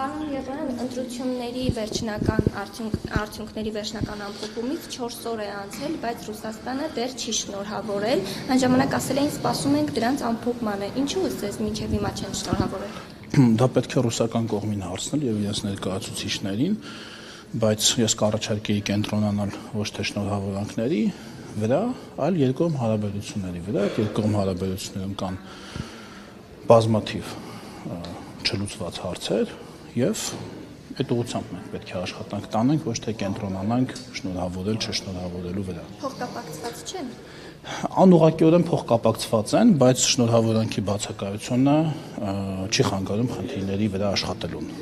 Պարոն Եղոյան, ընտրությունների վերջնական արդյունքների վերջնական ամփոփումից 4 օր է անցել, բայց Ռուսաստանը դեռ չի շնորհավորել։ Այն ժամանակ ասել էին սպասում ենք դրանց ամփոփմանը։ Ինչու ձեզ մինչև հիմա չեն շնորհավորել։ Դա պետք է ռուսական կողմին հարցնել եւ իրենց ներկայացուցիչներին, բայց ես կառաջարկեի կենտրոնանալ ոչ թե շնորհավորանքների վրա, այլ երկկողմ հարաբերությունների վրա։ Այդ երկկողմ հարաբերություններում կան բազմաթիվ չլուծված հարցեր եւ այդ ուղղությամբ մենք պետք է աշխատանք տանենք, ոչ թե կենտրոնանանք շնորհավորել, չշնորհավորելու վրա։ Փոխկապակցված չեն։ Անուղղակիորեն փոխկապակցված են, բայց շնորհավորանքի բացակայությունը չի խանգարում խնդիրների վրա աշխատելուն։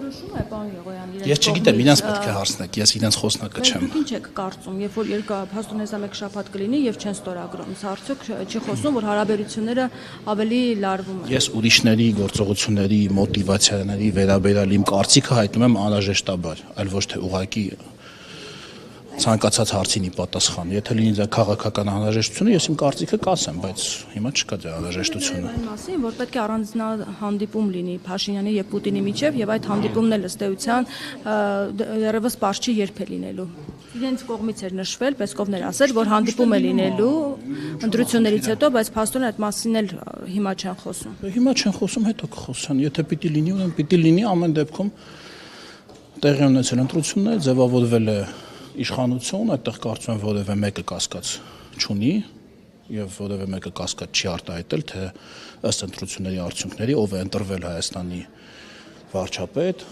Որոշում է, պարոն Եղոյան, Ես չգիտեմ, իրենց պետք է հարցնեք, ես իրենց խոսնակը չեմ։ Ինչ եք կարծում, երբ որ փաստորեն մեկ շաբաթ կլինի եւ չեն ստորագրում, արդյոք չի խոսում, որ հարաբերությունները ավելի լարվում են։ Ես ուրիշների գործողությունների մոտիվացիաների վերաբերյալ իմ կարծիքը հայտնում եմ անհրաժեշտաբար, այլ ոչ թե ուղղակի ցանկացած հարցին պատասխան։ Եթե լինի դա քաղաքական անհրաժեշտությունը, ես իմ կարծիքը կասեմ, բայց հիմա չկա դա անհրաժեշտությունը։ Այն մասին, որ պետք է առանձնահանդիպում լինի Փաշինյանի եւ Պուտինի միջեւ եւ այդ հանդիպումն էլ ըստ էության դեռևս պարզ չի երբ է լինելու։ Իրենց կողմից էր նշվել, Պեսկովն էր ասել, որ հանդիպում է լինելու ընտրություններից հետո, բայց փաստորեն այդ մասին էլ հիմա չեն խոսում։ Հիմա չեն խոսում, հետո կխոսեն։ Եթե պիտի լինի, ուրեմն պիտի լինի, ամեն դեպքում տեղի ունեցել ընտրություններ, ձևավորվել է իշխանություն, այդտեղ կարծում եմ որևէ մեկը կասկած չունի եւ որևէ մեկը կասկած չի արտահայտել, թե ըստ ընտրությունների արդյունքների ով է ընտրվել Հայաստանի վարչապետ,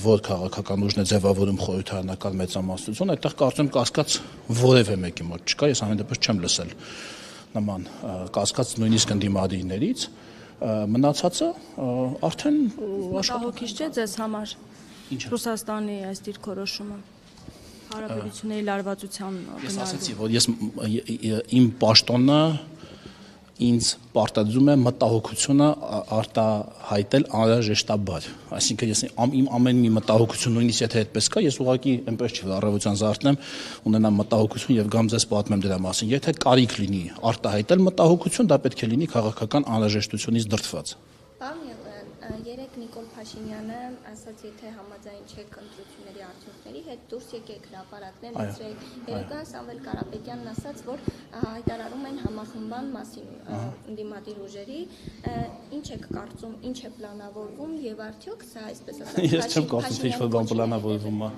որ քաղաքական ուժն է ձևավորում խորհրդարանական մեծամասնություն, այդտեղ կարծում եմ կասկած որևէ մեկի մոտ չկա, ես ամեն դեպս չեմ լսել նման կասկած նույնիսկ ընդդիմադիրներից, մնացածը արդեն աշխատանքից չէ ձեզ համար Ռուսաստանի այս դիրքորոշումը հարաբերությունների լարվածության Ես ասացի, որ ես իմ պաշտոնը ինձ պարտադրում է մտահոգությունը արտահայտել անհրաժեշտաբար։ Այսինքն ես իմ ամեն մի մտահոգություն, նույնիսկ եթե այդպես կա, ես ուղղակի այնպես չի, որ առավոտյան զարթնեմ, ունենամ մտահոգություն եւ գամ ձեզ պատմեմ դրա մասին։ Եթե կարիք լինի արտահայտել մտահոգություն, դա պետք է լինի քաղաքական անհրաժեշտությունից դրդված։ Երեք Նիկոլ Փաշինյանը ասաց, եթե համաձայն չեք ընտրությունների արդյունքների հետ, դուրս եկեք հրապարակներ լսրեք։ Երեկոյան Սամվել Կարապետյանն ասաց, որ հայտարարում են համախմբման մասին ընդդիմադիր ուժերի, ինչ եք կարծում, ինչ է պլանավորվում եւ արդյոք սա այսպես ասած Ես չեմ կարծում, թե ինչ-որ բան պլանավորվում է։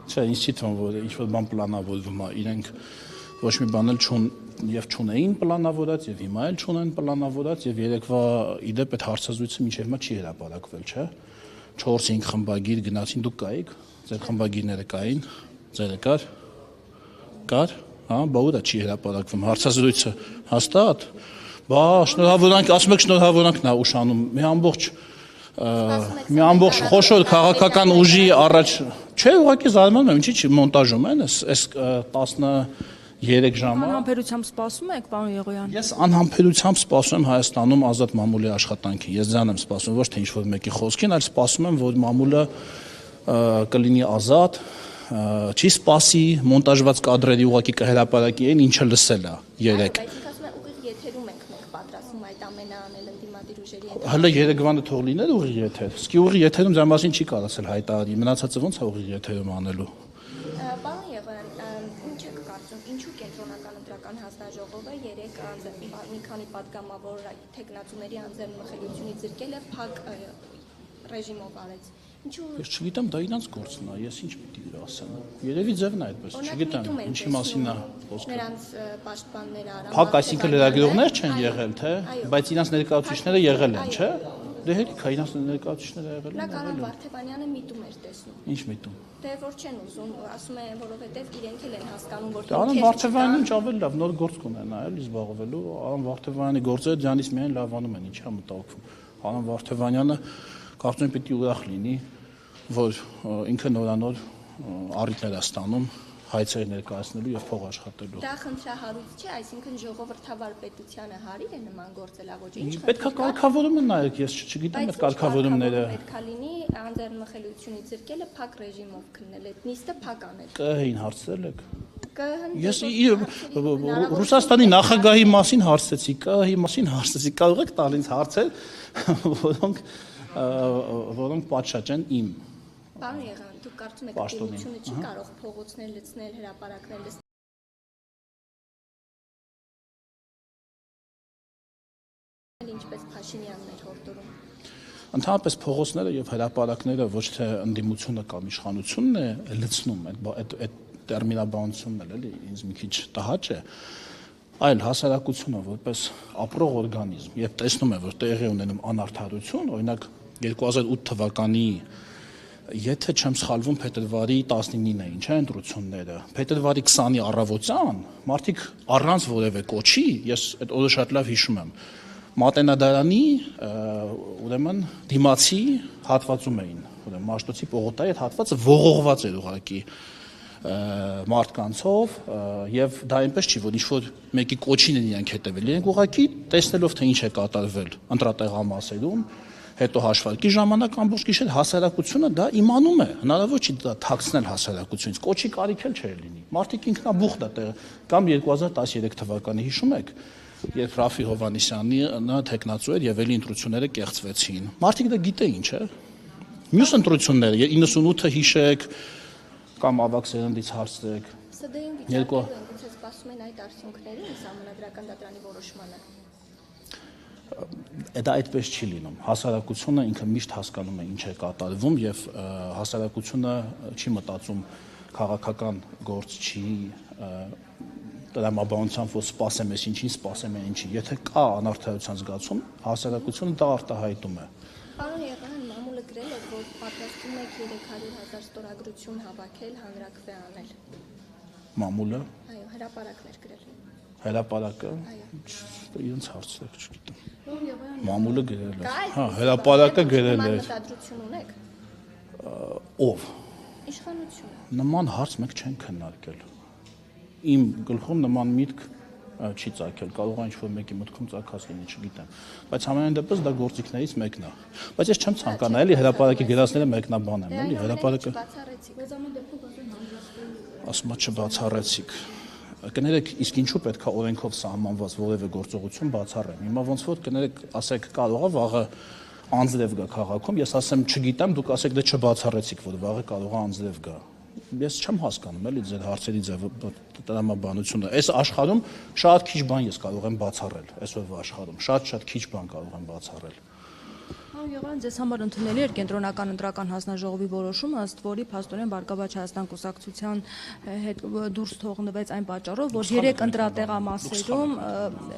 Չէ, ինձ չի թվում, որ ինչ-որ բան պլանավորվում է։ Իրենք ոչ մի բան էլ չունեին պլանավորած եւ հիմա էլ չունեն պլանավորած եւ երեկվա իդեպ այդ հարցազրույցը մինչեւ հիմա չի հրապարակվել, չէ։ 4-5 խմբագիր գնացին, դուք կայիք, ձեր խմբագիրները կային, ձերը կար, հա, բա ուր է չի հրապարակվում հարցազրույցը հաստատ։ Բա շնորհավորանք, ասում եք շնորհավորանքն է ուշանում, մի ամբողջ խոշոր քաղաքական ուժի առաջ, չէ, ուղղակի զարմանում եմ, ինչի՞ չի մոնտաժում են, այս 13 ժամը։ Անհամբերությամբ սպասում եք, պարոն Եղոյան։ Ես անհամբերությամբ սպասում եմ Հայաստանում ազատ մամուլի աշխատանքին։ Ես դրան եմ սպասում, ոչ թե ինչ-որ մեկի խոսքին, այլ սպասում եմ, որ մամուլը կլինի ազատ, չի սպասի մոնտաժված կադրերի ուղղակի կհրապարակի այն, ինչը լսել է երեք։ Հələ Երևանը թող լիներ ուղիղ եթեր։ Իսկ ուղիղ եթերում դրա մասին չի կարասել հայտարարի։ Մնացածը ոնց է ուղիղ եթերում անելու։ Պարոն Եղոյան, ինչ եք կարծում, ինչու կենտրոնական ընտրական հանձնաժողովը երեք մի քանի պատգամավոր թեկնածուների անձեռնմխելիությունից զրկել է փակ ռեժիմով արեց։ Ես չգիտեմ, դա իրանց գործն է, ես ինչ պիտի ասեմ։ Երևի ձևն է այդպես, չգիտեմ, ինչի մասին է խոսքը։ Նրանց պաշտպանները Արամ Փակ, այսինքն լրագրողներ չեն եղել, թե, բայց իրանց ներկայացուցիչները եղել են, չէ։ Դե հերիք է, իրանց ներկայացուցիչները եղել են։ Նա Կարեն Վարդևանյանը միտում էր տեսնում։ Ինչ միտում։ Դե որ չեն ուզում, ասում են, որովհետև իրենք էլ են հասկանում, որ Արամ Վարդևանյանն ինչ ավելի լավ նոր գործ կունենա, էլի զբաղվելու, Արամ Վարդևանյանի գործերը դրանից միայն լավանում են, ինչի՞ մտահոգվում։ Արամ Վարդևանյանը կարծում եմ պիտի ուրախ լինի, որ ինքը նորանոր առիթներ է ստանում հայցեր ներկայացնելու եւ փող աշխատելու։ Դա խնդրահարույց չէ, այսինքն ժողովրդավար պետությանը հարիր է նման գործելավոճը։ Ինչ պետք է կարգավորումը նայեք, ես չգիտեմ այդ կարգավորումները։ Պետք է լինի անձեռնմխելիությունից զրկելը փակ ռեժիմով քննել, այդ նիստը փակ անել։ ԿՀ-ին հարցրել եք։ Ես Ռուսաստանի նախագահի մասին հարցեցի, ԿՀ-ի մասին հարցեցի, կարող եք տալ ինձ հարցեր, որոնք որոնք պատշաճ են իմ Պարոն Եղան, դուք կարծում եք Պաշտոնին, դիվությունը չի կարող փողոցներ լցնել, հրապարակներ լցնել։ Ինչպես Փաշինյանն էր հորդորում։ Ընդհանրապես փողոցները եւ հրապարակները ոչ թե ընդդիմությունը կամ իշխանությունն է լցնում, այդ տերմինաբանությունն էլ էլի ինձ մի քիչ տհաճ է, այլ հասարակությունը որպես ապրող օրգանիզմ եւ տեսնում է, որ տեղի ունենում անարդարություն, օրինակ 2008 թվականի եթե չեմ սխալվում փետրվարի 19-ին էին, չէ՞, ընտրությունները։ Փետրվարի 20-ի առավոտյան մարդիկ առանց որևէ կոչի, ես այդ օրը շատ լավ հիշում եմ, Մատենադարանի ուրեմն դիմացի հատվածում էին, ուրեմն Մաշտոցի պողոտայի այդ հատվածը ողողված էր ուղղակի մարդկանցով եւ դա այնպես չի, որ ինչ-որ մեկի կոչին են իրանք հետեւել, իրենք ուղղակի տեսնելով թե ինչ է կատարվել ընտրատեղամասերում, հետո հաշվարկի ժամանակ ամբողջ գիշեր հասարակությունը դա իմանում է, հնարավոր չի դա թաքցնել հասարակությունից, կոչի կարիք էլ չէր լինի։ Մարդիկ ինքնաբուխ դա տեղ կամ 2013 թվականի հիշում եք, երբ Ռաֆի Հովհաննիսյանի նա տեխնացու էր եւ էլի ընտրությունները կեղծվեցին։ Մարդիկ դա գիտեին, չէ՞։ Մյուս ընտրությունները 98-ը հիշեք կամ ավակ սերնդից հարցրեք։ ՍԴ-ին վիճակը գուցե սպասում են այդ արդյունքներին Սահմանադրական դատարանի որոշմանը։ Դա այդպես չի լինում։ Հասարակությունը ինքը միշտ հասկանում է ինչ է կատարվում եւ հասարակությունը չի մտածում քաղաքական գործ չի տրամաբանությամբ որ սպասեմ ես ինչին, սպասեմ են ինչին։ Եթե կա անարդարության զգացում, հասարակությունը դա արտահայտում է։ Պարոն Եղան, մամուլը գրել է, որ պատրաստում եք 300,000 ստորագրություն հավաքել, հանրաքվե անել։ Մամուլը։ Այո, հրապարակներ գրել։ Հրապարակը։ Իրենց հարցրեք, չգիտեմ։ Մամուլը գրել է։ Հա, հրապարակը գրել է։ Մտադրություն ունեք։ Ով։ Իշխանությունը։ Նման հարց մենք չենք քննարկել։ Իմ գլխում նման միտք չի ծագել, կարող է ինչ-որ մեկի մտքում ծագած լինի, չգիտեմ, բայց համենայն դեպս դա գործիքներից մեկն է։ Բայց ես չեմ ցանկանա էլի հրապարակի գրածները մեկնաբանեմ, էլի հրապարակը։ Ասում եմ չբացառեցիք։ Կներեք, իսկ ինչու պետք է օրենքով սահմանված որևէ գործողություն բացառեմ։ Հիմա ոնց որ կներեք, ասեք կարող է վաղը անձրև գա քաղաքում, ես ասեմ չգիտեմ, դուք ասեք դե չբացառեցիք, որ վաղը կարող է անձրև գա։ Ես չեմ հասկանում էլի ձեր հարցերի տրամաբանությունը։ Այս աշխարհում շատ քիչ բան ես կարող եմ բացառել, այսօրվա աշխարհում շատ քիչ բան կարող եմ բացառել։ Պարոն Եղան, ձեզ համար ընդունելի էր կենտրոնական ընտրական հանձնաժողովի որոշումը, ըստ որի փաստորեն Բարգավաճ Հայաստան կուսակցության հետ դուրս թողնվեց այն պատճառով, որ 3 ընտրատեղամասերում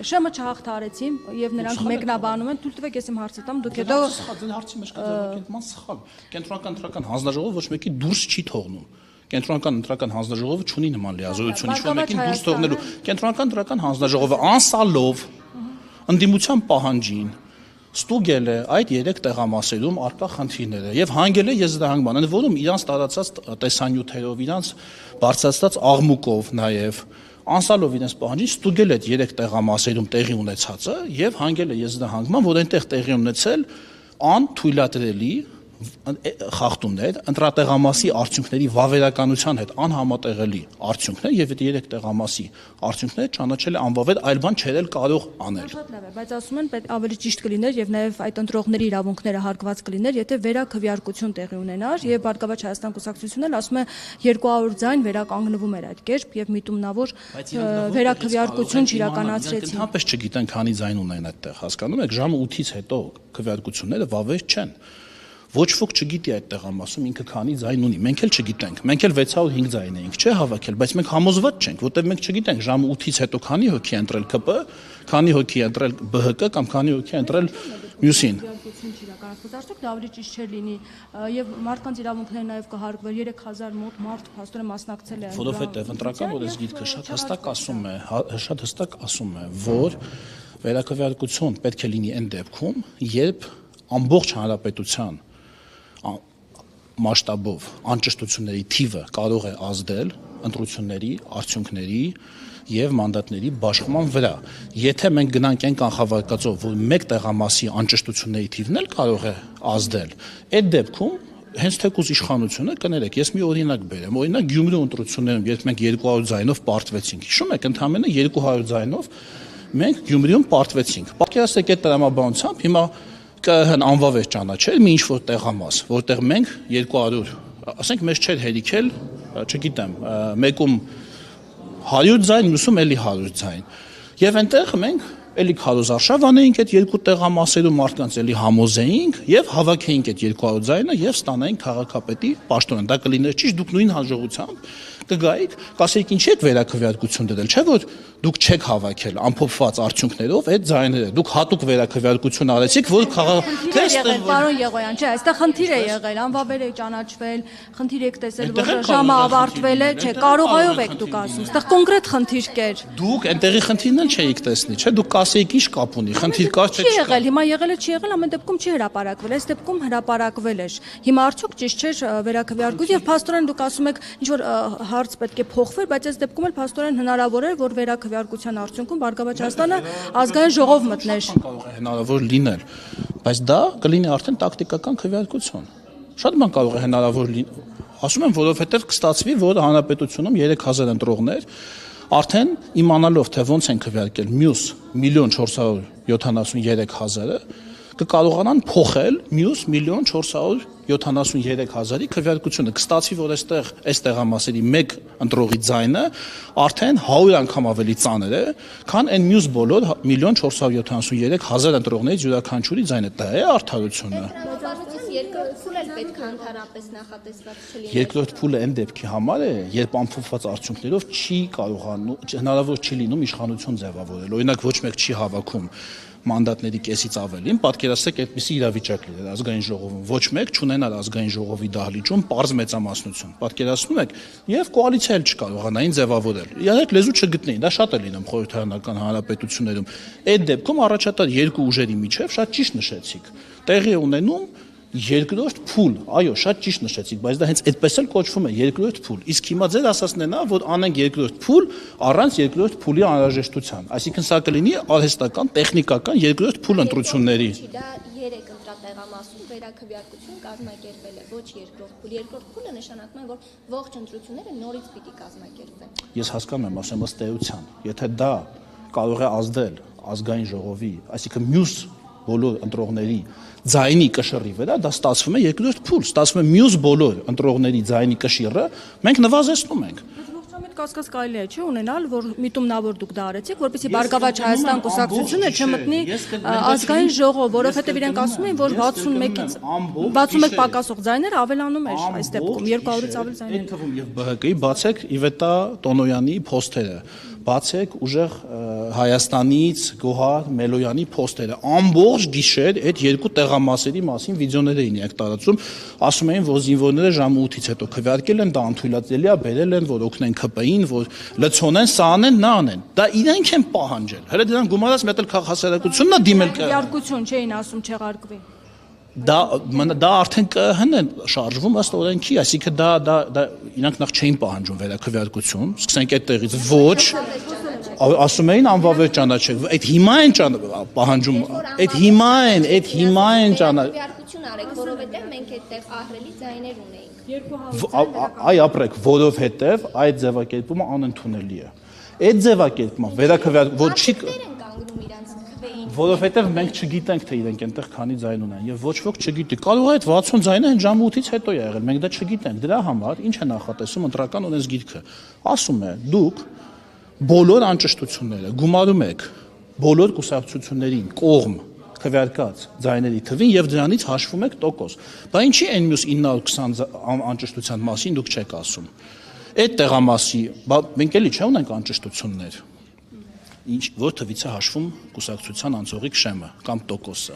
ՇՄ չհաղթարեցին եւ նրանք մեկնաբանում են, թույլ տվեք ես իմ հարցը տամ, դուք հետո ձեր հարցի մեջ կա ձերբակետման սխալ։ Կենտրոնական ընտրական հանձնաժողովը ոչ մեկի դուրս չի թողնում։ Կենտրոնական ընտրական հանձնաժողովը չունի նման լիազորություն, ինչ-որ մեկին դուրս թողնելու։ Կենտրոնական ընտրական հանձնաժողովը անսալով ընդդիմության պահանջին ստուգել է այդ 3 տեղամասերում արկա խնդիրները եւ հանգել է եզրահանգման, ընդ որում իրանց տարածած տեսանյութերով, իրանց բարձրացած աղմուկով նաեւ անսալով իրենց պահանջին ստուգել է այդ 3 տեղամասերում տեղի ունեցածը եւ հանգել է եզրահանգման, որ այնտեղ տեղի ունեցել անթույլատրելի խախտումներ, ընտրատեղամասի արդյունքների վավերականության հետ անհամատեղելի արդյունքներ եւ այդ 3 տեղամասի արդյունքները ճանաչել է անվավեր, այլ բան չէր կարող անել։ Շատ լավ է, բայց ասում են պետք ավելի ճիշտ կլիներ եւ նաեւ այդ ընտրողների իրավունքները հարգված կլիներ, եթե վերաքվեարկություն տեղի ունենար եւ Բարգավաճ Հայաստան կուսակցությունն էլ ասում է 200 ձայն վերականգնվում էր այդ կերպ եւ միտումնավոր վերաքվեարկություն չիրականացրեցին։ Ընդհանրապես չգիտեն քանի ձայն ունեն այդտեղ, հասկանում եք, ժամը 8-ից հետո քվեարկությունները վավեր չեն։ Ոչ ոք չգիտի այդ տեղամասում ինքը քանի ձայն ունի։ Մենք էլ չգիտենք։ Մենք էլ 605 ձայն էինք, չէ՞ հավաքել, բայց մենք համոզված չենք, որտեղ մենք չգիտենք ժամը 8-ից հետո քանի հոգի է ընտրել ԿՊ, քանի հոգի է ընտրել ԲՀԿ կամ քանի հոգի է ընտրել մյուսին։ Արդյոք դա ավելի ճիշտ չէր լինի եւ մարդկանց իրավունքները նաեւ կհարգվեր 3000 մոտ մարդ փաստորեն մասնակցել է։ Որովհետեւ ընտրական օրենսգիրքը շատ հստակ ասում է, որ վերաքվեարկություն պետք է լինի այն դեպքում, երբ ամբողջ հանրապետության մասշտաբով անճշտությունների թիվը կարող է ազդել ընտրությունների արդյունքների եւ մանդատների բաշխման վրա։ Եթե մենք գնանք այն կանխավարկածով, որ մեկ տեղամասի անճշտությունների թիվն էլ կարող է ազդել, այդ դեպքում հենց թեկուզ իշխանությունը կներեք, ես մի օրինակ բերեմ, օրինակ Գյումրու ընտրություններում, երբ մենք 200 ձայնով պարտվեցինք, հիշում եք, ընդամենը 200 ձայնով մենք Գյումրիում պարտվեցինք։ Պատկերացրեք այդ տրամաբանությամբ հիմա ԿՀ-ն անվավեր ճանաչել մի ինչ-որ տեղամաս, որտեղ մենք 200, ասենք մեզ չէր հերիքել, չգիտեմ, մեկում 100 ձայն, մյուսում էլի 100 ձայն։ Եվ այնտեղ մենք էլի քարոզարշավ անեինք այդ երկու տեղամասերում մարդկանց էլի համոզեինք եւ հավաքեինք այդ 200 ձայնը եւ ստանայինք քաղաքապետի պաշտոնը։ Դա կլիներ ճիշտ, դուք նույն հաջողությամբ կգայիք, կասեիք ինչի եք վերաքվեարկություն դրել, չէ՞ որ դուք չեք հավաքել ամփոփված արդյունքներով այդ ձայները։ Դուք հատուկ վերաքվեարկություն արեցիք, որ Պարոն Եղոյան, չէ, այստեղ խնդիր է եղել, անվավեր է ճանաչվել, խնդիր եք տեսել, որ ժամը ավարտվել է, չէ, կարողայով եք դուք ասում, այստեղ կոնկրետ խնդիր կեր։ Դուք այնտեղի խնդիրն էլ չէիք տեսնի, չէ՞, դուք կասեիք ինչ կապ ունի, խնդիր կար չէ։ Չի եղել, հիմա եղել է, չի եղել, ամեն դեպքում չի հրապարակվել, այս դեպքում հրապարակվել էր։ Հիմա արդյոք ճիշտ չէ վերաքվեարկություն եւ փաստորեն դուք ասում եք ինչ որ հարց պետք է փոխվեր, բայց այս դեպքում էլ փաստորեն հնարավոր էր, որ վերաքվեարկության արդյունքում Բարգավաճ Հայաստանը ազգային ժողով մտներ։ Կարող է հնարավոր լինել, բայց դա կլինի արդեն տակտիկական քվեարկություն։ Շատ բան կարող է հնարավոր լինել։ Ասում եմ, որովհետև կստացվի, որ հանրապետությունում 3000 ընտրողներ արդեն իմանալով թե ոնց են քվեարկել մյուս 1.473.000-ը կկարողանան փոխել մյուս 1.473.000-ի քվեարկությունը, կստացվի, որ այս տեղամասերի մեկ ընտրողի ձայնը արդեն 100 անգամ ավելի ծանր է, քան այն մյուս բոլոր 1.473.000 ընտրողներից յուրաքանչյուրի ձայնը։ Դա է արդարությունը։ Երկրորդ փուլը պետք է ընդհանրապես նախատեսված չլինի։ Երկրորդ փուլը այն դեպքի համար է, երբ ամփոփված արդյունքներով չի կարողանում, հնարավոր չի լինում իշխանություն ձևավորել։ Օրինակ ոչ մեկ չի հավաքում մանդատների կեսից ավելին, պատկերացրեք այդպիսի իրավիճակ լիներ ազգային ժողովում, ոչ մեկ չունենար ազգային ժողովի դահլիճում պարզ մեծամասնություն։ Պատկերացնում եք, եւ կոալիցիա էլ չկարողանային ձևավորել։ Իհարկե լեզու չգտնեին, դա շատ է լինում խորհրդարանական հանրապետություններում։ Այդ դեպքում առաջատար երկու ուժերի միջև շատ ճիշտ նշեցիք։ Տեղի է ունենում երկրորդ փուլ, այո, շատ ճիշտ նշեցիք, բայց դա հենց այդպես էլ կոչվում է երկրորդ փուլ։ Իսկ հիմա ձեր ասածն է նա, որ անենք երկրորդ փուլ առանց երկրորդ փուլի անհրաժեշտության։ Այսինքն սա կլինի արհեստական, տեխնիկական երկրորդ փուլ ընտրությունների։ Դա 3 ընտրատեղամասում վերաքվեարկություն կազմակերպել է, ոչ երկրորդ փուլ։ Երկրորդ փուլը նշանակում է, որ ողջ ընտրությունները նորից պիտի կազմակերպվեն։ Ես հասկանում եմ, ասեմ ըստ էության, եթե դա կարող է ազդել ազգային ժողովի, այսինքն մյուս բոլոր ընտրողների ձայնի կշռի վրա, դա ստացվում է երկրորդ փուլ, ստացվում է մյուս բոլոր ընտրողների ձայնի կշիռը մենք նվազեցնում ենք։ Ողջամիտ կասկած կարելի է չէ ունենալ, որ միտումնավոր դուք դա արեցիք, որպեսզի Բարգավաճ Հայաստան կուսակցությունը չմտնի ազգային ժողով, որովհետև իրենք ասում են, որ 61-ից 61 պակասող ձայներ ավելանում էր այս դեպքում 200-ից ավել ձայներ։ Այդ թվում եւ ԲՀԿ-ի բացեք Իվետա Տոնոյանի փոստերը, բացեք ուժեղ Հայաստանից Գոհար Մելոյանի փոստերը, ամբողջ գիշեր այդ երկու տեղամասերի մասին վիդեոներ էին եք տարածում, ասում էին, որ զինվորները ժամը 8-ից հետո քվեարկել են, դա անթույլատրելի է, բերել են, որ օգնեն ԿՊ-ին, որ լցոնեն, սա անեն, նա անեն։ Դա իրենք են պահանջել։ Հələ դրան գումարած մետ էլ քաղաքասարակությունն է դիմել կա։ Քվեարկություն չէին ասում չեղարկվի։ Դա արդեն ԿՀ-ն է շարժվում ըստ օրենքի, այսինքն դա իրանք նախ չէին պահանջում վերաքվեարկություն, սկսենք այդտեղից ոչ, ասում էին անվավեր ճանաչեք, այդ հիմա են պահանջում, այդ հիմա են Քվեարկություն արեք, որովհետև մենք այդտեղ ահռելի ձայներ ունեինք։ այ ապրեք, որովհետև այդ ձևակերպումը անընդունելի է։ Այդ ձևակերպումը վերաքվեարկում, որ չի որովհետև մենք չգիտենք թե իրենք այնտեղ քանի ձայն ունեն եւ ոչ ոք չգիտի։ Կարող է այդ 60 ձայնը հենց ժամը 8-ից հետո է եղել, մենք դա չգիտենք։ Դրա համար ինչ է նախատեսում ընտրական օրենսգիրքը։ Ասում է, դուք բոլոր անճշտությունները գումարում եք բոլոր կուսակցություններին կողմ քվեարկած ձայների թվին եւ դրանից հաշվում եք տոկոս։ Բա ինչի այն մյուս 920 անճշտության մասին դուք չեք ասում։ Այդ տեղամասի, մենք էլի չունենք անճշտություններ։ Որ թվից է հաշվում կուսակցության անցողիկ շեմը կամ տոկոսը։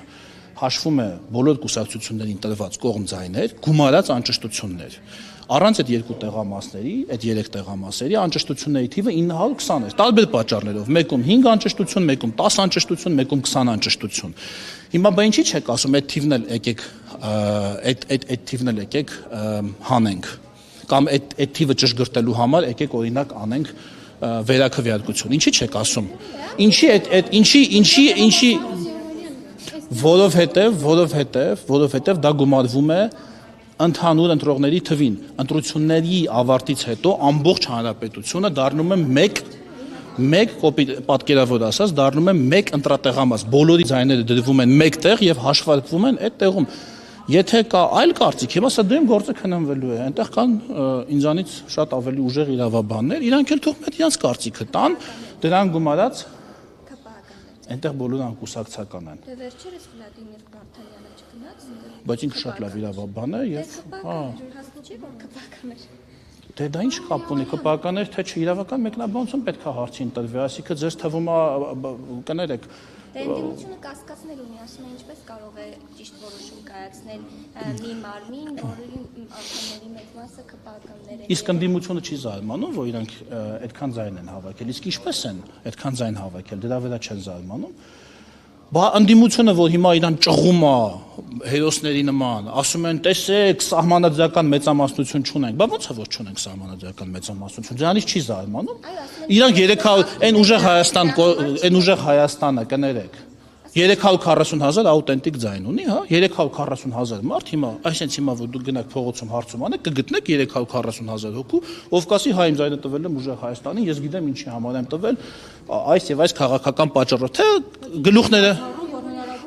Հաշվում է բոլոր կուսակցություններին տրված կողմ ձայներ, գումարած անճշտություններ։ Առանց այդ երկու տեղամասների, այդ 3 տեղամասերի անճշտությունների թիվը 920 էր, տարբեր պատճառներով, մեկում 5 անճշտություն, մեկում 10 անճշտություն, մեկում 20 անճշտություն։ Հիմա բա ինչի՞ չեք ասում, այդ թիվն էլ եկեք հանենք, կամ այդ թիվը ճշգրտելու համար եկեք օրինակ անենք վերաքվեարկություն։ Ինչի՞ չեք ասում։ Ինչի որովհետև դա գումարվում է ընդհանուր ընտրողների թվին։ Ընտրությունների ավարտից հետո ամբողջ հանրապետությունը դառնում է մեկ մեկ կոպիտ պատկերավոր ասած դառնում է մեկ ընտրատեղամաս, բոլորի ձայները դրվում են մեկ տեղ եւ հաշվարկվում են այդ տեղում։ Եթե կա այլ կարծիք, հիմա սա դեմ գործը քննվելու է, այնտեղ կան ինձանից շատ ավելի ուժեղ իրավաբաններ, իրանք էլ թող մեծ իրանք կարծիքը տան, դրան գումարած այնտեղ բոլորը անկուսակցական են։ Դե վերջերս Վլադիմիր Վարդանյանը չգնաց, Բայց ինքը շատ լավ իրավաբան է եւ հասնի որ կպական էր։ Դե դա ինչ կապ ունի, կպականներ թե չէ, իրավական մեկնաբանություն պետք է հարցին տրվի, այսինքն ձեզ թվում է կներեք Դե ընդդիմությունը կասկածներ ունի, ասում է ինչպես կարող է ճիշտ որոշում կայացնել մի մարմին, որի անդամների մեծ մասը կպականներ են։ Իսկ ընդդիմությունը չի զարմանում, որ իրանք այդքան ձայն են հավաքել, իսկ ինչպես են այդքան ձայն հավաքել, դրա վրա չեն զարմանում։ Բա ընդդիմությունը, որ հիմա իրան ճղում է հերոսների նման, ասում են, տեսեք, սահմանադրական մեծամասնություն չունենք, բա ո՞նց է որ չունենք սահմանադրական մեծամասնություն, դրանից չի զարմանում։ Իրանք 300 այն ուժեղ Հայաստանը կներեք 340,000 աուտենտիկ ձայն ունի, հա, 340,000 մարդ հիմա, այսինքն հիմա որ դուք գնաք փողոցում հարցում անեք, կգտնեք 340,000 հոգու, ով կասի հայ իմ ձայնը տվել եմ ուժեղ Հայաստանին, ես գիտեմ ինչի համար եմ տվել, այս եւ այս քաղաքական պատճառով, թե գլուխները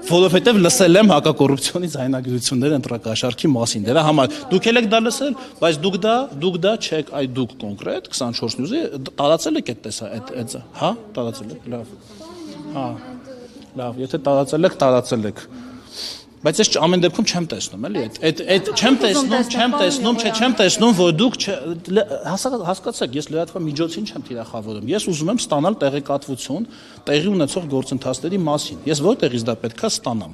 որովհետեւ լսել եմ հակակոռուպցիոնի ձայնագրությունները ընտրակաշառքի մասին, դրա համար դուք եք դա լսել, բայց դուք դա չեք, այ դուք կոնկրետ 24 նյուզի տարածել եք այդ, հա, տարածել եք, լավ, հա Լավ, եթե տարածել եք, բայց ես ամեն դեպքում չեմ տեսնում, էլի, այդ չեմ տեսնում, որ դուք հասկացեք, ես լրատվական միջոցին չեմ թիրախավորում, ես ուզում եմ ստանալ տեղեկատվություն տեղի ունեցող գործընթացների մասին, ես որտեղից դա պետք է ստանամ։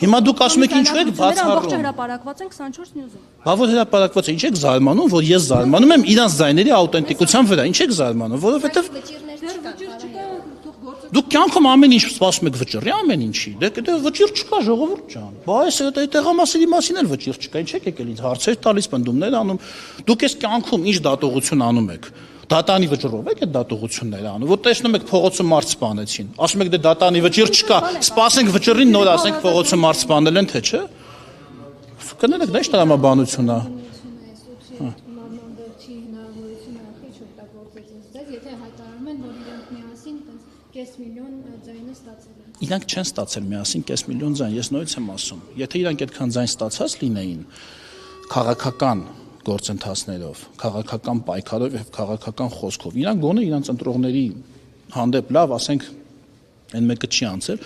Հիմա դուք ասում եք ինչու եք բացառում։ Ամբողջ հրապարակված են 24 նյուզում։ Բա որ հրապարակված է, ինչ եք զարմանում, որ ես զարմանում եմ իրանց ձայների աուտենտիկության վրա, ինչ եք զարմանում, որովհետև Դուք կյանքում ամեն ինչ սպասում եք վճռի ամեն ինչի։ Դե վճիռ չկա, ժողովուրդ ջան։ Բա այս տեղամասերի մասին էլ վճիռ չկա, ինչ եք եկել ինձ հարցեր տալիս, պնդումներ անում։ Դուք այս կյանքում ինչ դատողություն անում եք։ Դատանի վճռով եք այդ դատողությունները անում, որ տեսնում եք փողոցում մարդ սպանեցին։ Ասում եք դե դատանի վճիռ չկա, սպասենք վճռին նոր ասենք փողոցում մարդ սպանել են, թե չէ։ Կներեք, դա ինչ տրամաբանություն է։ Կես միլիոն ձայնը ստացել են։ Իրանք չեն ստացել միասին կես միլիոն ձայն, ես նույնպես եմ ասում։ Եթե իրանք այդքան ձայն ստացած լինեին քաղաքական գործընթացներով, քաղաքական պայքարով եւ քաղաքական խոսքով, իրանք գոնե իրանք ընտրողների հանդեպ լավ, ասենք, այն մեկը չի անցել,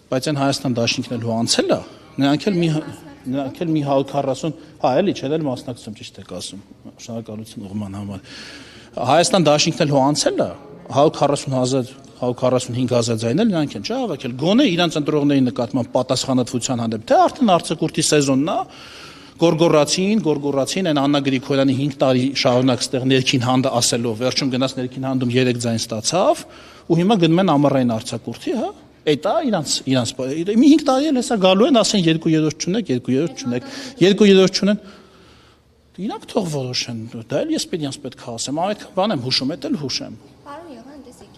բայց այն Հայաստան դաշինքն էլ հո անցել է, նրանք էլ մի 140, հա, էլի չէ, էլ մասնակցում ճիշտ եք ասում, շնորհակալություն ուղղման համար։ Հայաստան դաշինքն էլ հո անցել է 145,000 ձայնել նրանք են չհավաքել, գոնե իրանց ընտրողների նկատմամբ պատասխանատվության հանդեպ, թե արդեն արձակուրդի սեզոնն է, գորգորացին այն Աննա Գրիգորյանի 5 տարի շարունակ ստեղ ներքին հանդը ասելով, վերջում գնաց ներքին հանդում 3 ձայն ստացավ, ու հիմա գնում են ամառային արձակուրդի, հա, այդ է իրանց մի 5 տարի էլ հեսա գալու են, ասեն 2/3 չունեք, 2/3 չունեն, իրանք թող որոշեն, դա էլ ես պետք է ասեմ, այդքան բան եմ հուշում, այդ էլ հուշեմ։ Պարոն Եղան, տեսեք,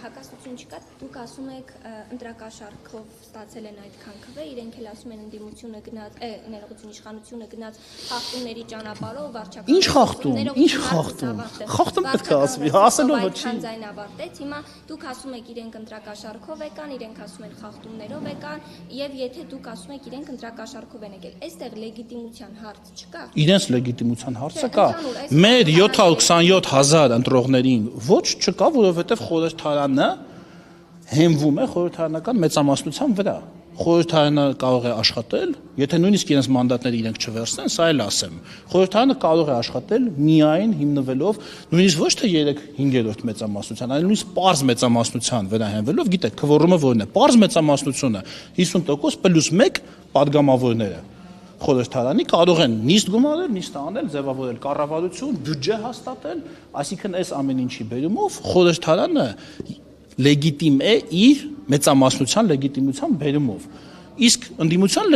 հակասություն չկա, դուք ասում եք ընտրակաշառքով ստացել են այդքան քվե, իրենք էլ ասում են ընդդիմությունը գնաց, ներողություն իշխանությունը գնաց խախտումների ճանապարհով, վարչական Ինչ խախտում։ Խախտում պետք է ասվի, ասելով չի։ Ձայն ավարտեց, հիմա դուք ասում եք իրենք ընտրակաշառքով եկան, իրենք ասում են խախտումներով եկան, եւ եթե դուք ասում եք իրենք ընտրակաշառքով են եկել, այստեղ լեգիտիմության հարց չկա։ Իրենց լեգիտիմության հարցը կա։ Մեր 727,000 ընտրողներին ոչ չկա, որովհետև խորհրդարանը հենվում է խորհրդարանական մեծամասնության վրա։ Խորհրդարանը կարող է աշխատել, եթե նույնիսկ իրենց մանդատները իրենք չվերցնեն, սա էլ ասեմ։ Խորհրդարանը կարող է աշխատել միայն հիմնվելով նույնիսկ ոչ թե 3/5 մեծամասնության, այլ նույնիսկ պարզ մեծամասնության վրա հենվելով, գիտեք, քվորումը որն է։ Պարզ մեծամասնությունը 50% + 1 падգամավորները խորհրդարանի կարող են նիստ գումարել, նիստ անել, ձևավորել կառավարություն, բյուջե հաստատել, այսինքն այս ամեն ինչի բերումով խորհրդարանը լեգիտիմ է իր մեծամասնության լեգիտիմության բերումով։ Իսկ ընդդիմության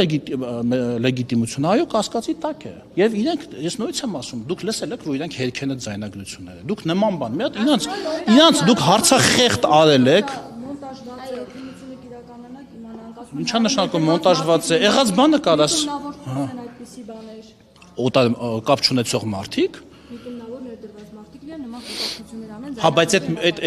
լեգիտիմությունը այո կասկածի տակ է։ Եվ իրենք, ես նույնպես եմ ասում, դուք լսել եք, որ իրենք հերքեն են ձայնագրությունները։ Դուք նման բան, մի հատ իրանց դուք հարցախեղտ արել եք։ Ինչա նշանակում մոնտաժված է։ Եղած բանը կարաս։ Կապ չունեցող մարդիկ։ դրված մարդիկ լիան նման խնդիրներ անեն։ Հա, բայց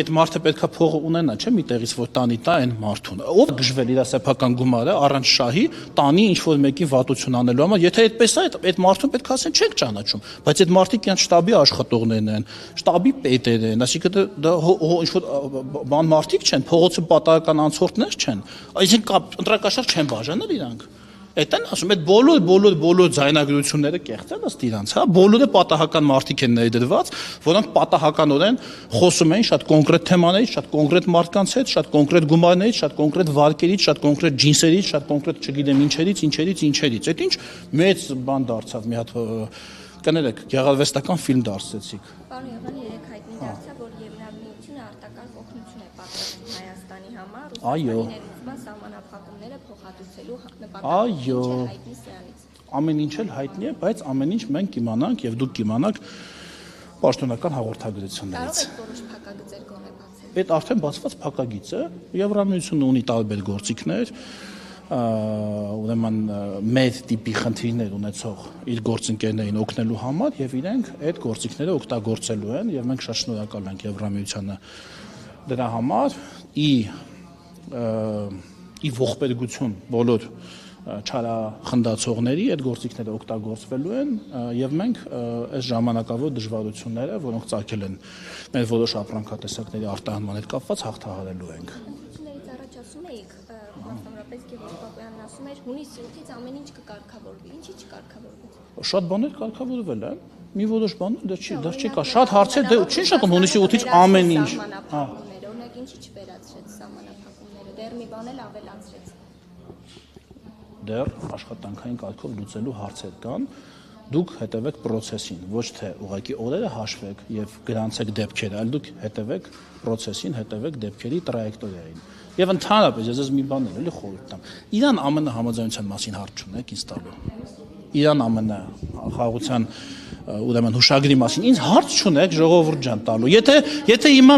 այդ մարդը պետքա փողը ունենա, չէ՞, մի տեղից որ տանի տա այն մարդուն։ Ով գժվել իր սեփական գումարը առանց շահի, տանի ինչ որ մեկին վատություն անելու համար։ Եթե այդպես է, այդ մարդուն պետք է ասեն չեք ճանաչում, բայց այդ մարդիկ իրենց շտաբի աշխատողներն են, շտաբի պետեր են, այսինքն դա ինչ որ բան մարդիկ չեն, փողոցը պատահական անցորդներ չեն։ Այսինքն ընտրակաշար չեն բաժանել իրանք։ Այդ են ասում, այդ բոլոր ձայնագրությունները կեղծ են ըստ իրանց, հա, բոլորը պատահական մարդիկ են ներդրված, որոնք պատահականորեն խոսում են շատ կոնկրետ թեմաներից, շատ կոնկրետ մարդկանց հետ, շատ կոնկրետ գումարներից, շատ կոնկրետ վարկերից, շատ կոնկրետ ջինսերից, շատ կոնկրետ չգիտեմ ինչերից։ Այդ ինչ մեծ բան դարձավ, մի հատ կներեք, գեղարվեստական ֆիլմ դարձեցիք։ Պարոն Եղան, երեք հայտնի դարձավ, որ Եվրամիությունը արտակարգ օգնություն է պատրաստում Հայաստանի համար, ռուսական սահմանափակումները փոխհատուցելու նպատակով հայտնի սրանից։ Ամեն ինչ էլ հայտնի է, բայց ամեն ինչ մենք կիմանանք եւ դուք կիմանաք պաշտոնական հաղորդագրություններից։ Կարող եք որոշ փակագծեր գոնե բացել։ Այդ արդեն բացված փակագիծ է, Եվրամիությունը ունի տարբեր գործիքներ, ուրեմն մեծ տիպի խնդիրներ ունեցող իր գործընկերներին օգնելու համար եւ իրենք այդ գործիքները օգտագործելու են եւ մենք շատ շնորհակալ ենք Եվրամիությանը դրա համար ի ողբերգություն բոլոր չարախնդացողների այդ գործիքները օգտագործվելու են եւ մենք այս ժամանակավոր դժվարությունները, որոնք ծագել են մեր որոշ ապրանքատեսակների արտահանման հետ կապված հաղթահարելու ենք։ Ասում էիք, մասնավորապես Գևորգ Բաբյանն ասում էր, հունիսի 8-ից ամեն ինչ կկարգավորվի, ինչի չկարգավորվեց։ Շատ բաներ կարգավորվել են, մի որոշ բաներ դեռ չի կա, շատ հարցեր դե չի շատ հունիսի 8-ից ամեն ինչ։ Հա։ Օրինակ ինչի չվերացրեց սահմանափակումները, դեռ մի բան էլ ավելացրեց։ Դեռ աշխատանքային կարգով լուծելու հարցեր կան, դուք հետևեք process-ին, ոչ թե ուղղակի օրերը հաշվեք եւ գրանցեք դեպքերը, այլ դուք հետևեք process-ին, հետևեք դեպքերի տրայեկտորիային։ Եվ ընդհանրապես ես մի բան էլ խորհուրդ տամ։ Իրան ԱՄՆ համաձայնության մասին հարց չունեք ինձ տալու։ Իրան ԱՄՆ խաղաղության ուրեմն հուշագրի մասին ինձ հարց չունեք ժողովուրդ ջան տալու։ Եթե հիմա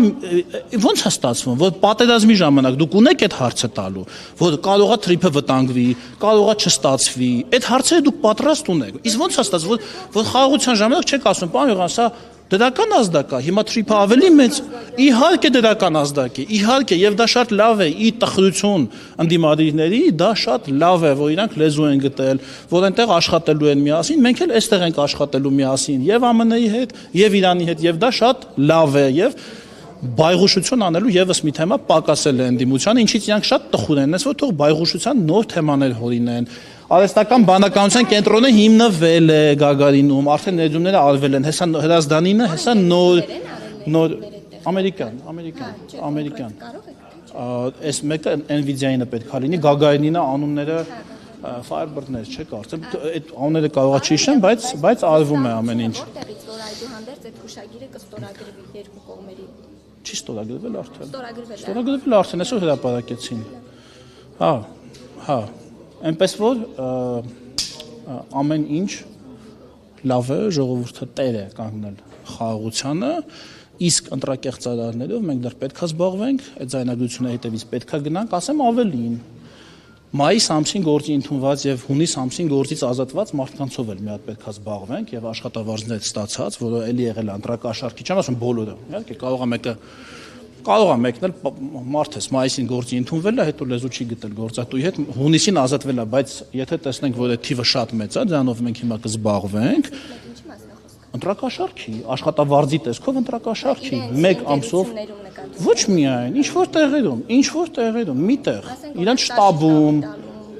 ո՞նց է ստացվում, որ պատերազմի ժամանակ դուք ունեք այդ հարցը տալու, որ կարողա թրիփը վտանգվի, կարողա չստացվի, այդ հարցերը դուք պատրաստ ունեք։ Իսկ ո՞նց է ստացվում, որ խաղաղության ժամանակ չեք ասում, պարոն Եղան, սա դրական ազդակ է, հիմա թրիփը ավելի մեծ, իհարկե դրական ազդակ է, իհարկե, եւ դա շատ լավ է, ի տխրություն ընդդիմադիրների, դա շատ լավ է, որ իրանք լեզու են գտել, որ այնտեղ աշխատելու են միասին, մենք էլ այստեղ ենք աշխատելու միասին, եւ ԱՄՆ-ի հետ, եւ Իրանի հետ, եւ դա շատ լավ է, եւ բայղուշություն անելու եւս մի թեմա պակասել է ընդդիմությանը, ինչից իրանք շատ տխուր են, ասես որ թող բայղուշության նոր թեմաներ հորինեն։ Արհեստական բանականության կենտրոնը հիմնվել է Գագարինում, արդեն ներդրումները արվել են, հեսա Հրազդանինը, հեսա նոր ամերիկյան։ Այս մեկը Nvidia-ին պետք է լինի, Գագարինինը անունները Firebird-ներ չէ կարծեմ, այդ անունները կարողա չհիշեմ, բայց արվում է ամեն ինչ։ Որտեղից որ այդուհանդերձ այդ հուշագիրը կստորագրվի երկու կողմերի։ Չի ստորագրվել արդեն։ Ստորագրվել արդեն, այսօր հրապարակեցին։ Հա։ Այնպես որ ամեն ինչ լավ է, ժողովուրդը տեր է կանգնել խաղաղությանը, իսկ ընտրակեղծարարներով մենք դեռ պետք է զբաղվենք, այդ ձայնագրությունը հետևից պետք է գնանք, ասեմ ավելին։ Մայիս ամսին գործի ընդունված եւ հունիս ամսին գործից ազատված մարդկանցով էլ մի հատ պետք է զբաղվենք եւ աշխատավարձներ ստացած, որը էլի եղել է ընտրակաշառքի, չեմ ասում բոլորը, իհարկե կարող է մեկնել մարդես մայիսին գործի ընդունվել է, հետո լեզու չի գտել գործատուի հետ, հունիսին ազատվել է, բայց եթե տեսնենք, որ այդ թիվը շատ մեծ է, դրանով մենք հիմա կզբաղվենք։ Ընտրակաշառքի, աշխատավարձի տեսքով ընտրակաշառքի, մեկ ամսով ոչ միայն, ինչ որ տեղերում, միտեղ, իրանց շտաբում,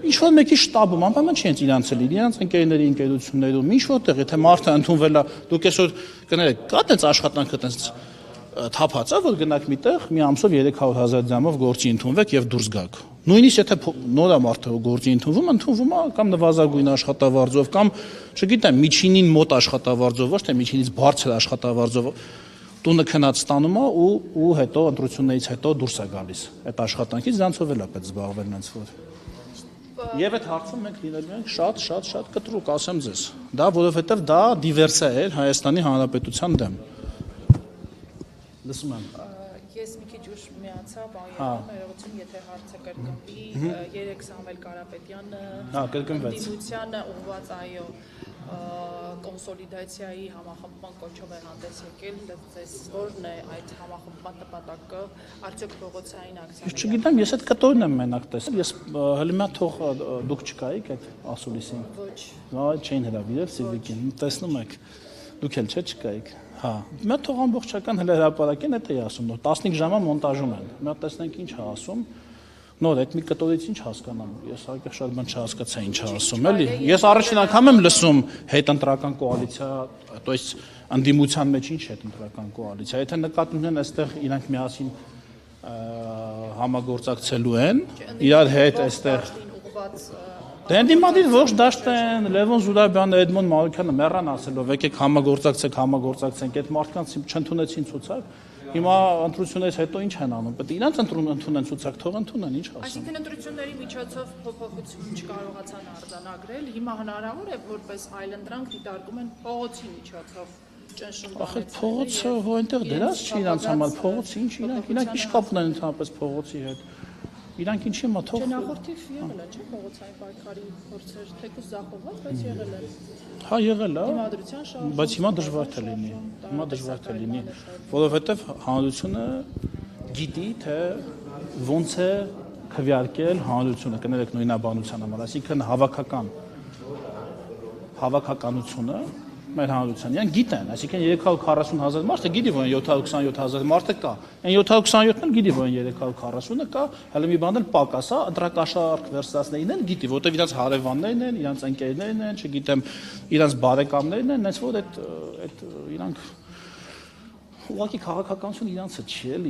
ինչ որ մեկի շտաբում, անպայման չի հենց իրանց էլ, իրանց ընկերների ընկերություններում, ինչ որտեղ, եթե մարդը ընդունվել է, դուք այսօր կներեք, կա տենց աշխատանքը տենց թափածա, որ գնաք միտեղ, մի ամսով 300,000 դրամով գործի ընդունվեք եւ դուրս գաք։ Նույնիսկ եթե նորա մարդը գործի ընդունվում է կամ նվազագույն աշխատավարձով կամ, չգիտեմ, միջինին մոտ աշխատավարձով, ոչ թե միջինից բարձր աշխատավարձով, տունը քնած ստանում է ու հետո ընտրություններից հետո դուրս է գալիս։ Այդ աշխատանքից դրանցով էլ է պետք զբաղվել նենց որ։ Եվ այդ հարցում մենք լինելու ենք շատ կտրուկ, ասեմ ձեզ։ Դա որովհետեւ դա դիվերսիա է Հայաստանի Հանրապետության դեմ։ Լսում եմ։ Ես մի քիչ ուշ միացա, բան ներողություն, եթե հարցը կրկնվի, երեք Սամվել Կարապետյանը, կրկնվեց։ Դիմությանը ուղված, այո, կոնսոլիդացիայի համախմբման կոչով է հանդես եկել, ձեզ որն է այդ համախմբման նպատակը, արդյոք փողոցային ակցիա։ Ես չգիտեմ, ես այդ կտորն եմ մենակ տեսել, ես հələ մի հատ թող դուք չկայիք այդ ասուլիսին։ Ոչ։ Այ չէին հրավիրել Սիվիկին, տեսնում եք, դուք էլ չկայիք։ Հա, մի հատ թող ամբողջական հələ հրապարակեն, դա է ասում, 15 ժամը մոնտաժում են։ Մի հատ տեսնենք ինչ է ասում։ Նոր այդ մի կտորից ինչ հասկանամ, ես հարկը շատ բան չհասկացա ինչ է ասում, էլի։ Ես առաջին անգամ եմ լսում հետընտրական կոալիցիա, то есть անդիմության մեջ ինչ հետընտրական կոալիցիա։ Եթե նկատում են այստեղ իրանք միասին համագործակցելու են, իրար հետ այստեղ Դե դիմադիր ոչ դաշտեն Լևոն Զուրաբյանը, Էդմոն Մանուկյանը մեռան ասելով, եկեք համագործակցենք, այդ մարդկանց չընդունեցին ցուցակ։ Հիմա ընտրություններից հետո ինչ են անում։ Պետք է իրանց ընդունեն ցուցակ, թող ընդունեն, ինչ ասեմ։ Այսինքն ընտրությունների միջոցով փոփոխություն չկարողացան արձանագրել, հիմա հնարավոր է որպես այլընտրանք դիտարկում են փողոցի միջոցով ճնշում։ Ախր փողոցը հո այնտեղ դերած չի իրանց համար, փողոցը ինչ իրանք ինչ կապ ունեն ընդհանրապես փողոցի հետ։ Իրանք ինչի՞ մա թող Նախորդիվ եղել է, չէ՞, փողոցային պայքարի փորձեր, թեկուզ զախողված, բայց եղել է։ Հա եղել է, Դիմադրության շարժում, բայց հիմա դժվար թե լինի։ Հիմա դժվար թե լինի, որովհետև հանրությունը գիտի, թե ոնց է քվեարկել հանրությունը, կներեք նույնաբանության համար, այսինքն հավաքականությունը մեր հանրության, իրենք գիտեն, այսինքն 340,000 մարդը գիտի, որ 727,000 մարդը կա, այն 727-ն էլ գիտի, որ 340-ը կա, հələ մի բան էլ պակաս է, ընտրակաշարք վերստացնեին են գիտի, որտեղ իրանց հարևաններն են, իրանց ընկերներն են, չգիտեմ, իրանց բարեկամներն են, այնց որ այդ իրանք ուղղակի քաղաքականություն իրանցը չի էլի